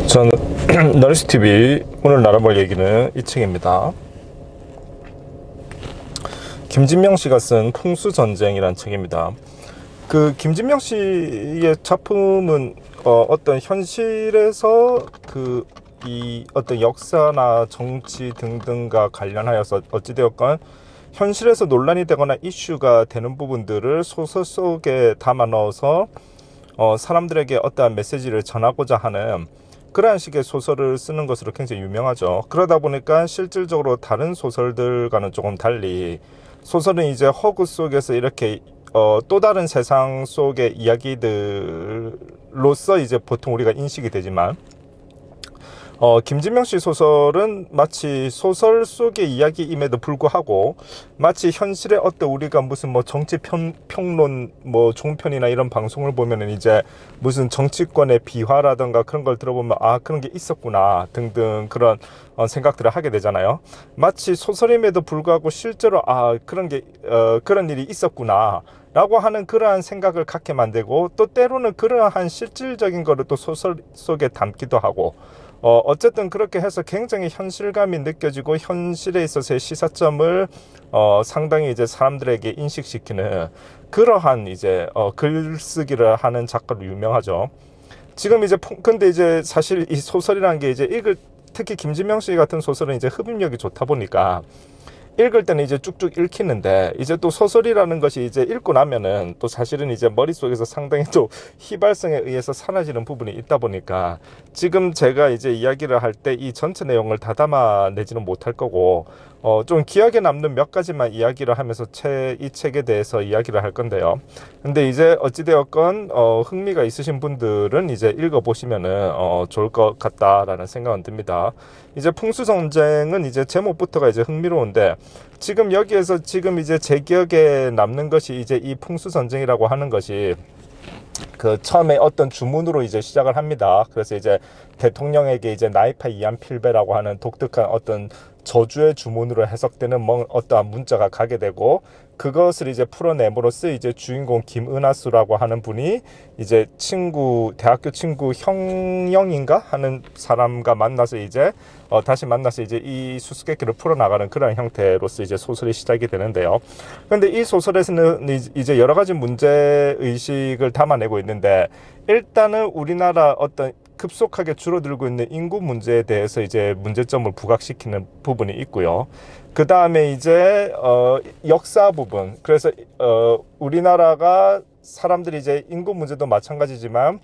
저는 너리스TV 오늘 나눠볼 얘기는 이 책입니다. 김진명 씨가 쓴 풍수전쟁이란 책입니다. 그 김진명 씨의 작품은 어떤 현실에서 이 어떤 역사나 정치 등등과 관련하여서 어찌되었건 현실에서 논란이 되거나 이슈가 되는 부분들을 소설 속에 담아 넣어서 사람들에게 어떠한 메시지를 전하고자 하는 그러한 식의 소설을 쓰는 것으로 굉장히 유명하죠. 그러다 보니까 실질적으로 다른 소설들과는 조금 달리 소설은 이제 허구 속에서 이렇게 또 다른 세상 속의 이야기들로서 이제 보통 우리가 인식이 되지만 김진명 씨 소설은 마치 소설 속의 이야기임에도 불구하고 마치 현실에 어떤 우리가 무슨 뭐 정치 평론 뭐 종편이나 이런 방송을 보면은 이제 무슨 정치권의 비화라던가 그런 걸 들어보면 아 그런 게 있었구나 등등 그런 생각들을 하게 되잖아요. 마치 소설임에도 불구하고 실제로 아 그런 게 그런 일이 있었구나 라고 하는 그러한 생각을 갖게 만들고 또 때로는 그러한 실질적인 거를 또 소설 속에 담기도 하고 어쨌든 그렇게 해서 굉장히 현실감이 느껴지고 현실에 있어서의 시사점을 상당히 이제 사람들에게 인식시키는 그러한 이제 글쓰기를 하는 작가로 유명하죠. 지금 이제 근데 이제 사실 이 소설이라는 게 이제 특히 김진명 씨 같은 소설은 이제 흡입력이 좋다 보니까 읽을 때는 이제 쭉쭉 읽히는데 이제 또 소설이라는 것이 이제 읽고 나면은 또 사실은 이제 머릿속에서 상당히 또 희발성에 의해서 사라지는 부분이 있다 보니까 지금 제가 이제 이야기를 할 때 이 전체 내용을 다 담아내지는 못할 거고 좀 기억에 남는 몇 가지만 이야기를 하면서 이 책에 대해서 이야기를 할 건데요. 근데 이제 어찌되었건 흥미가 있으신 분들은 이제 읽어보시면은 좋을 것 같다라는 생각은 듭니다. 이제 풍수전쟁은 이제 제목부터가 이제 흥미로운데 지금 여기에서 지금 이제 제 기억에 남는 것이 이제 이 풍수전쟁이라고 하는 것이 그 처음에 어떤 주문으로 이제 시작을 합니다. 그래서 이제 대통령에게 이제 나이파 이안 필배라고 하는 독특한 어떤 저주의 주문으로 해석되는 어떠한 문자가 가게 되고 그것을 이제 풀어내므로써 이제 주인공 김은하수라고 하는 분이 이제 대학교 친구 형영인가 하는 사람과 만나서 이제 다시 만나서 이제 이 수수께끼를 풀어나가는 그런 형태로서 이제 소설이 시작이 되는데요. 근데 이 소설에서는 이제 여러 가지 문제 의식을 담아내고 있는데 일단은 우리나라 어떤 급속하게 줄어들고 있는 인구 문제에 대해서 이제 문제점을 부각시키는 부분이 있고요. 그 다음에 이제 역사 부분. 그래서 우리나라가 사람들이 이제 인구 문제도 마찬가지지만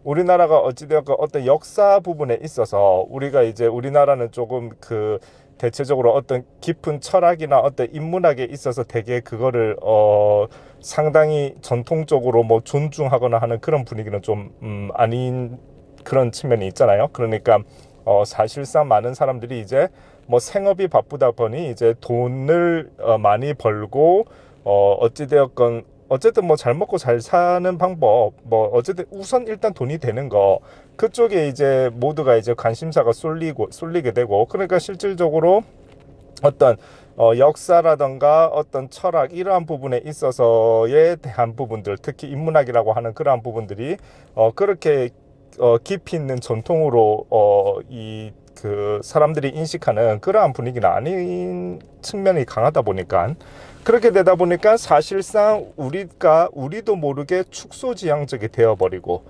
우리나라가 어찌되었건 어떤 역사 부분에 있어서 우리나라는 조금 대체적으로 어떤 깊은 철학이나 어떤 인문학에 있어서 되게 그거를 상당히 전통적으로 뭐 존중하거나 하는 그런 분위기는 좀 아닌 그런 측면이 있잖아요. 그러니까 사실상 많은 사람들이 이제 뭐 생업이 바쁘다 보니 이제 돈을 많이 벌고 어쨌든 뭐 잘 먹고 잘 사는 방법 뭐 어쨌든 우선 일단 돈이 되는 거 그쪽에 이제 모두가 이제 관심사가 쏠리게 되고 그러니까 실질적으로 어떤 역사라던가 어떤 철학 이러한 부분에 있어서에 대한 부분들 특히 인문학이라고 하는 그러한 부분들이 그렇게 깊이 있는 전통으로 사람들이 인식하는 그러한 분위기는 아닌 측면이 강하다 보니까 그렇게 되다 보니까 사실상 우리도 모르게 축소지향적이 되어버리고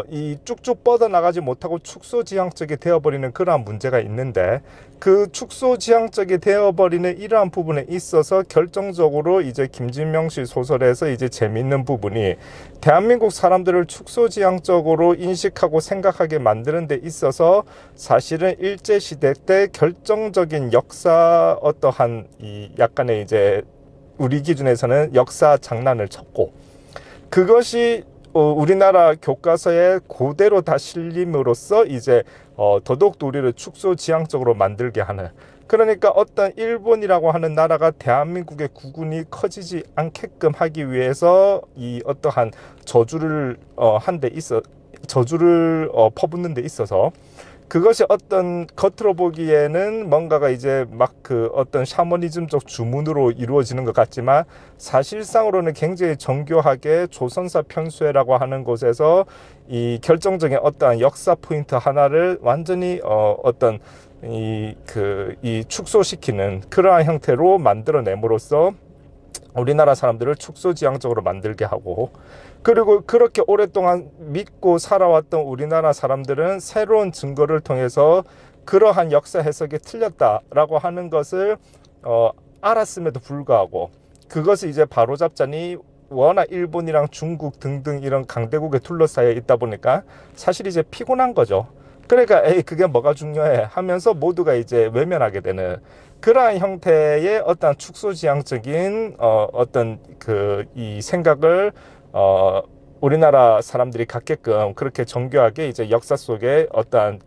이 쭉쭉 뻗어나가지 못하고 축소지향적이 되어버리는 그러한 문제가 있는데 그 축소지향적이 되어버리는 이러한 부분에 있어서 결정적으로 이제 김진명 씨 소설에서 이제 재미있는 부분이 대한민국 사람들을 축소지향적으로 인식하고 생각하게 만드는 데 있어서 사실은 일제시대 때 결정적인 역사 어떠한 이 약간의 이제 우리 기준에서는 역사 장난을 쳤고 그것이 우리나라 교과서에 그대로 다 실림으로써 이제 더더욱 우리를 축소지향적으로 만들게 하는 그러니까 어떤 일본이라고 하는 나라가 대한민국의 국군이 커지지 않게끔 하기 위해서 이 어떠한 저주를 퍼붓는 데 있어서 그것이 어떤 겉으로 보기에는 뭔가가 이제 막 그 어떤 샤머니즘적 주문으로 이루어지는 것 같지만 사실상으로는 굉장히 정교하게 조선사 편수회라고 하는 곳에서 이 결정적인 어떠한 역사 포인트 하나를 완전히 어떤 이 축소시키는 그러한 형태로 만들어냄으로써 우리나라 사람들을 축소지향적으로 만들게 하고, 그리고 그렇게 오랫동안 믿고 살아왔던 우리나라 사람들은 새로운 증거를 통해서 그러한 역사 해석이 틀렸다라고 하는 것을 알았음에도 불구하고 그것을 이제 바로잡자니 워낙 일본이랑 중국 등등 이런 강대국에 둘러싸여 있다 보니까 사실 이제 피곤한 거죠. 그러니까 에이 그게 뭐가 중요해 하면서 모두가 이제 외면하게 되는 그러한 형태의 어떤 축소지향적인 어떤 이 생각을 우리나라 사람들이 갖게끔 그렇게 정교하게 이제 역사 속에 어떠한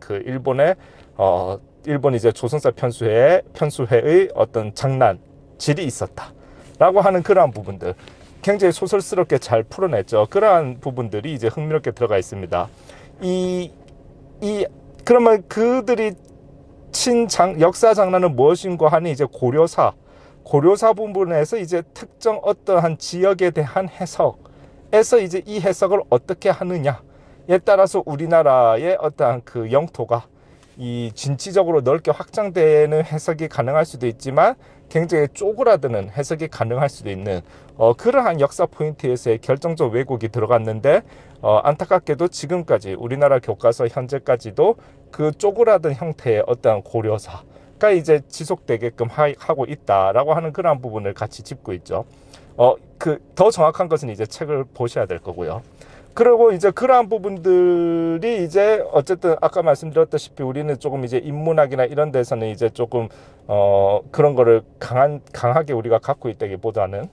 일본 이제 조선사 편수회의 어떤 장난질이 있었다라고 하는 그러한 부분들 굉장히 소설스럽게 잘 풀어냈죠. 그러한 부분들이 이제 흥미롭게 들어가 있습니다. 그러면 그들이 역사 장난은 무엇인가 하니 이제 고려사 부분에서 이제 특정 어떠한 지역에 대한 해석에서 이제 이 해석을 어떻게 하느냐에 따라서 우리나라의 어떠한 그 영토가 이 진취적으로 넓게 확장되는 해석이 가능할 수도 있지만 굉장히 쪼그라드는 해석이 가능할 수도 있는 그러한 역사 포인트에서의 결정적 왜곡이 들어갔는데 안타깝게도 지금까지 우리나라 교과서 현재까지도 그 쪼그라든 형태의 어떠한 고려사가 이제 지속되게끔 하고 있다라고 하는 그러한 부분을 같이 짚고 있죠. 더 정확한 것은 이제 책을 보셔야 될 거고요. 그리고 이제 그러한 부분들이 이제 어쨌든 아까 말씀드렸다시피 우리는 조금 이제 인문학이나 이런 데서는 이제 조금 그런 거를 강하게 우리가 갖고 있다기보다는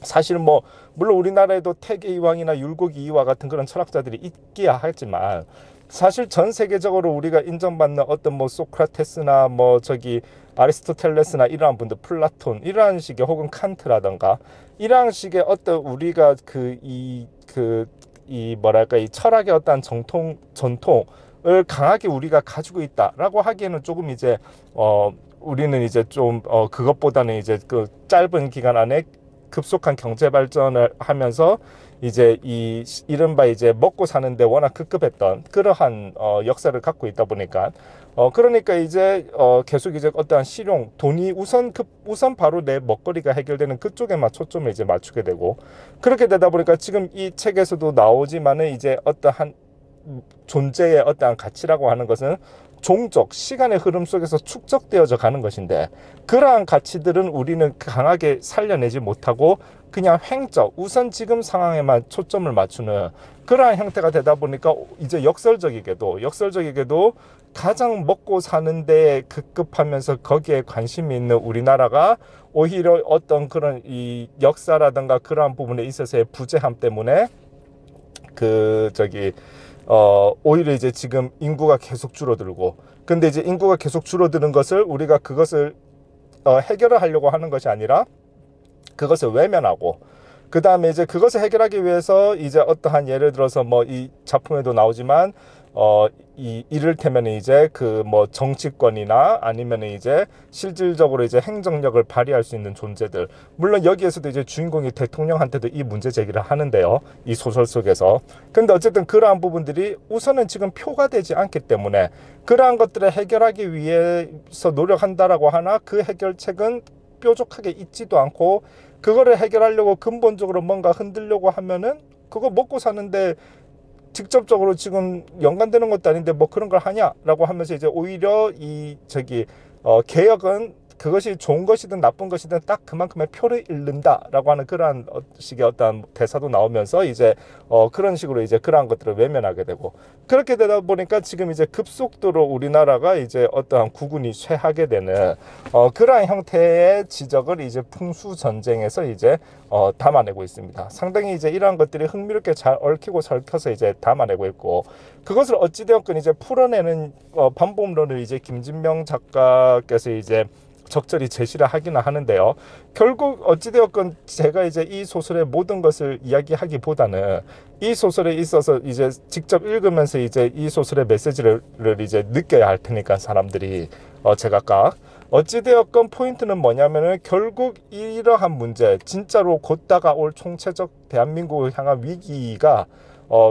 사실 뭐 물론 우리나라에도 태계이왕이나 율곡이이와 같은 그런 철학자들이 있기야 하지만 사실 전 세계적으로 우리가 인정받는 어떤 뭐 소크라테스나 뭐 아리스토텔레스나 이러한 분들, 플라톤 이러한 식의 혹은 칸트라던가 이러한 식의 어떤 우리가 뭐랄까 이 철학의 어떤 전통을 강하게 우리가 가지고 있다라고 하기에는 조금 이제 우리는 이제 좀 그것보다는 이제 그 짧은 기간 안에 급속한 경제 발전을 하면서 이제 이른바 이제 먹고 사는데 워낙 급급했던 그러한 역사를 갖고 있다 보니까 그러니까 이제 계속 이제 어떠한 실용 돈이 우선 바로 내 먹거리가 해결되는 그쪽에만 초점을 이제 맞추게 되고 그렇게 되다 보니까 지금 이 책에서도 나오지만은 이제 어떠한 존재의 어떠한 가치라고 하는 것은 종족, 시간의 흐름 속에서 축적되어져 가는 것인데 그러한 가치들은 우리는 강하게 살려내지 못하고 그냥 횡적, 우선 지금 상황에만 초점을 맞추는 그러한 형태가 되다 보니까 이제 역설적이게도 가장 먹고 사는데 급급하면서 거기에 관심이 있는 우리나라가 오히려 어떤 그런 이 역사라든가 그러한 부분에 있어서의 부재함 때문에 오히려 이제 지금 인구가 계속 줄어들고 근데 이제 인구가 계속 줄어드는 것을 우리가 그것을 해결을 하려고 하는 것이 아니라 그것을 외면하고 그 다음에 이제 그것을 해결하기 위해서 이제 어떠한 예를 들어서 뭐 이 작품에도 나오지만 이를테면 이제 뭐 정치권이나 아니면 이제 실질적으로 이제 행정력을 발휘할 수 있는 존재들 물론 여기에서도 이제 주인공이 대통령한테도 이 문제 제기를 하는데요 이 소설 속에서 근데 어쨌든 그러한 부분들이 우선은 지금 표가 되지 않기 때문에 그러한 것들을 해결하기 위해서 노력한다라고 하나 그 해결책은 뾰족하게 있지도 않고 그거를 해결하려고 근본적으로 뭔가 흔들려고 하면은 그거 먹고 사는데 직접적으로 지금 연관되는 것도 아닌데 뭐 그런 걸 하냐라고 하면서 이제 오히려 개혁은 그것이 좋은 것이든 나쁜 것이든 딱 그만큼의 표를 잃는다라고 하는 그러한 식의 어떤 대사도 나오면서 이제 그런 식으로 이제 그러한 것들을 외면하게 되고 그렇게 되다 보니까 지금 이제 급속도로 우리나라가 이제 어떠한 국운이 쇠하게 되는 그러한 형태의 지적을 이제 풍수 전쟁에서 이제 담아내고 있습니다. 상당히 이제 이러한 것들이 흥미롭게 잘 얽히고 설켜서 이제 담아내고 있고 그것을 어찌되었건 이제 풀어내는 방법론을 이제 김진명 작가께서 이제 적절히 제시를 하기는 하는데요. 결국 어찌되었건 제가 이제 이 소설의 모든 것을 이야기하기보다는 이 소설에 있어서 이제 직접 읽으면서 이제 이 소설의 메시지를 이제 느껴야 할 테니까 사람들이 제각각 어찌되었건 포인트는 뭐냐면은 결국 이러한 문제, 진짜로 곧 다가올 총체적 대한민국을 향한 위기가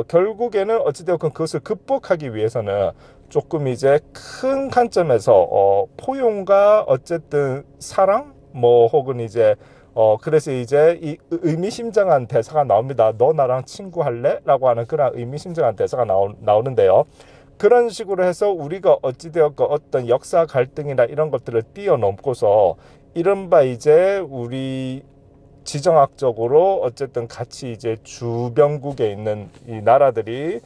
결국에는 어찌되었건 그것을 극복하기 위해서는 조금 이제 큰 관점에서 포용과 어쨌든 사랑 뭐 혹은 이제 그래서 이제 이 의미심장한 대사가 나옵니다. 너 나랑 친구할래? 라고 하는 그런 의미심장한 대사가 나오는데요. 그런 식으로 해서 우리가 어찌되었건 어떤 역사 갈등이나 이런 것들을 뛰어넘고서 이른바 이제 우리 지정학적으로 어쨌든 같이 이제 주변국에 있는 이 나라들이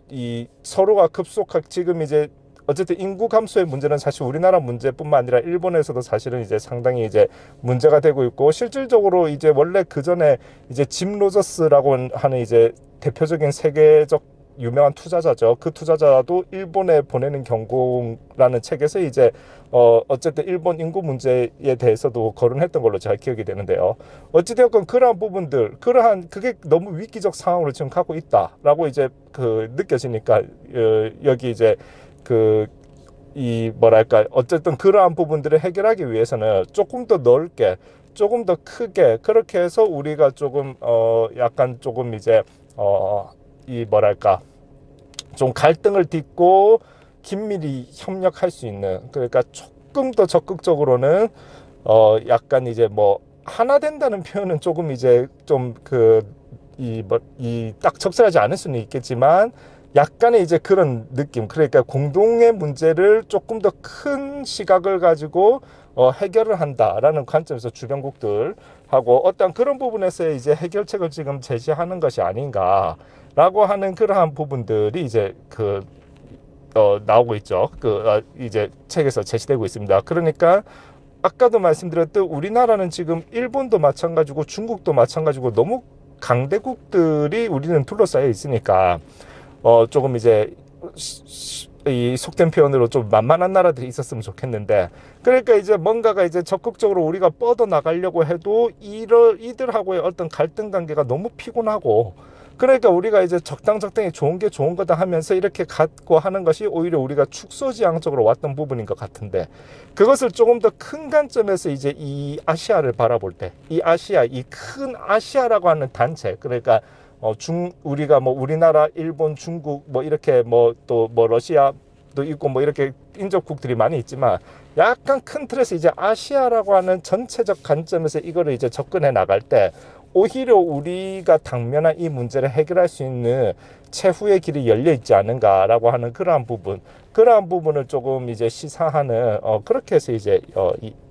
이 서로가 급속하게 지금 이제 어쨌든 인구 감소의 문제는 사실 우리나라 문제뿐만 아니라 일본에서도 사실은 이제 상당히 이제 문제가 되고 있고, 실질적으로 이제 원래 그 전에 이제 짐 로저스라고 하는 이제 대표적인 세계적 유명한 투자자죠. 그 투자자도 일본에 보내는 경고라는 책에서 이제 어쨌든 일본 인구 문제에 대해서도 거론했던 걸로 제가 기억이 되는데요. 어찌되었건 그러한 부분들, 그게 너무 위기적 상황으로 지금 가고 있다라고 이제 느껴지니까 여기 이제 이 뭐랄까 어쨌든 그러한 부분들을 해결하기 위해서는 조금 더 넓게, 조금 더 크게 그렇게 해서 우리가 조금 약간 조금 이제 이 뭐랄까 좀 갈등을 딛고 긴밀히 협력할 수 있는, 그러니까 조금 더 적극적으로는 약간 이제 뭐 하나 된다는 표현은 조금 이제 좀 이 딱 적절하지 않을 수는 있겠지만 약간의 이제 그런 느낌, 그러니까 공동의 문제를 조금 더 큰 시각을 가지고 해결을 한다라는 관점에서 주변국들하고 어떤 그런 부분에서 이제 해결책을 지금 제시하는 것이 아닌가라고 하는 그러한 부분들이 이제 나오고 있죠. 이제 책에서 제시되고 있습니다. 그러니까 아까도 말씀드렸듯 우리나라는 지금 일본도 마찬가지고 중국도 마찬가지고 너무 강대국들이 우리는 둘러싸여 있으니까 조금 이제 이 속된 표현으로 좀 만만한 나라들이 있었으면 좋겠는데, 그러니까 이제 뭔가가 이제 적극적으로 우리가 뻗어 나가려고 해도 이들하고의 어떤 갈등 관계가 너무 피곤하고, 그러니까 우리가 이제 적당히 좋은 게 좋은 거다 하면서 이렇게 갖고 하는 것이 오히려 우리가 축소지향적으로 왔던 부분인 것 같은데, 그것을 조금 더 큰 관점에서 이제 이 아시아를 바라볼 때, 이 큰 아시아라고 하는 단체, 그러니까 우리가 뭐 우리나라, 일본, 중국 뭐 이렇게 뭐 또 뭐 러시아도 있고 뭐 이렇게 인접국들이 많이 있지만 약간 큰 틀에서 이제 아시아라고 하는 전체적 관점에서 이거를 이제 접근해 나갈 때 오히려 우리가 당면한 이 문제를 해결할 수 있는 최후의 길이 열려 있지 않은가라고 하는 그러한 부분을 조금 이제 시사하는 그렇게 해서 이제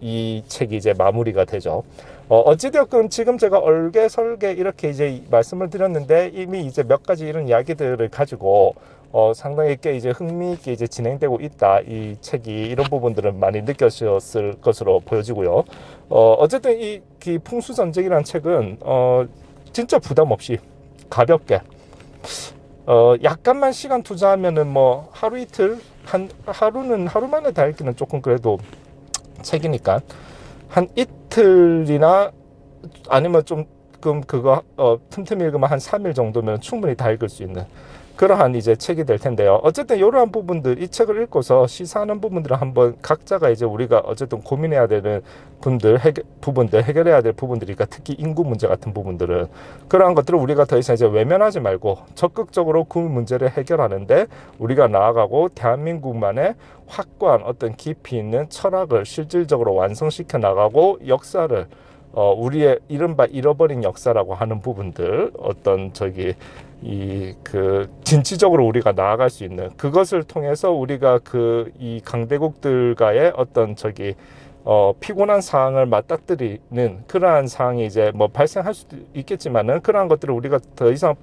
이 책이 이제 마무리가 되죠. 어찌되었건 지금 제가 얼개설개 이렇게 이제 말씀을 드렸는데 이미 이제 몇 가지 이런 이야기들을 가지고 상당히 꽤 이제 흥미있게 이제 진행되고 있다. 이 책이 이런 부분들은 많이 느껴졌을 것으로 보여지고요. 어쨌든 이 풍수전쟁이라는 책은 진짜 부담 없이 가볍게 약간만 시간 투자하면은 뭐 하루 이틀 하루 만에 다 읽기는 조금 그래도 책이니까 한 이틀이나 아니면 좀 그거 틈틈이 읽으면 한 3일 정도면 충분히 다 읽을 수 있는 그러한 이제 책이 될 텐데요. 어쨌든 이러한 부분들, 이 책을 읽고서 시사하는 부분들을 한번 각자가 이제 우리가 어쨌든 고민해야 되는 부분들 해결해야 될 부분들이니까, 특히 인구 문제 같은 부분들은 그러한 것들을 우리가 더 이상 이제 외면하지 말고 적극적으로 그 문제를 해결하는데 우리가 나아가고 대한민국만의 확고한 어떤 깊이 있는 철학을 실질적으로 완성시켜 나가고 역사를 우리의 이른바 잃어버린 역사라고 하는 부분들, 어떤 진취적으로 우리가 나아갈 수 있는 그것을 통해서 우리가 이 강대국들과의 어떤 피곤한 상황을 맞닥뜨리는 그러한 상황이 이제 뭐 발생할 수도 있겠지만은, 그러한 것들을 우리가 더 이상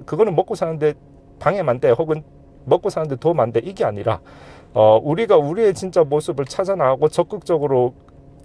그거는 먹고 사는데 방해만 돼, 혹은 먹고 사는데 도움 안 돼, 이게 아니라 우리가 우리의 진짜 모습을 찾아 나가고 적극적으로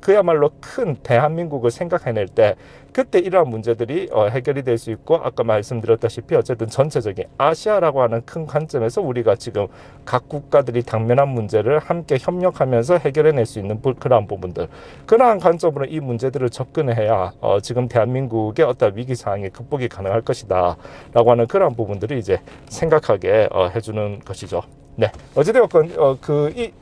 그야말로 큰 대한민국을 생각해낼 때 그때 이러한 문제들이 해결이 될 수 있고, 아까 말씀드렸다시피 어쨌든 전체적인 아시아라고 하는 큰 관점에서 우리가 지금 각 국가들이 당면한 문제를 함께 협력하면서 해결해낼 수 있는 그러한 부분들, 그러한 관점으로 이 문제들을 접근해야 지금 대한민국의 어떤 위기 상황이 극복이 가능할 것이다 라고 하는 그러한 부분들을 이제 생각하게 해주는 것이죠. 네, 어찌되었건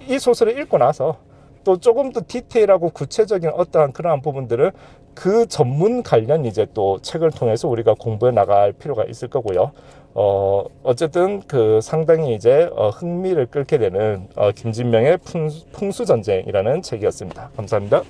이 소설을 읽고 나서 또 조금 더 디테일하고 구체적인 어떠한 그러한 부분들을 그 전문 관련 이제 또 책을 통해서 우리가 공부해 나갈 필요가 있을 거고요. 어쨌든 상당히 이제 흥미를 끌게 되는 김진명의 풍수전쟁이라는 책이었습니다. 감사합니다.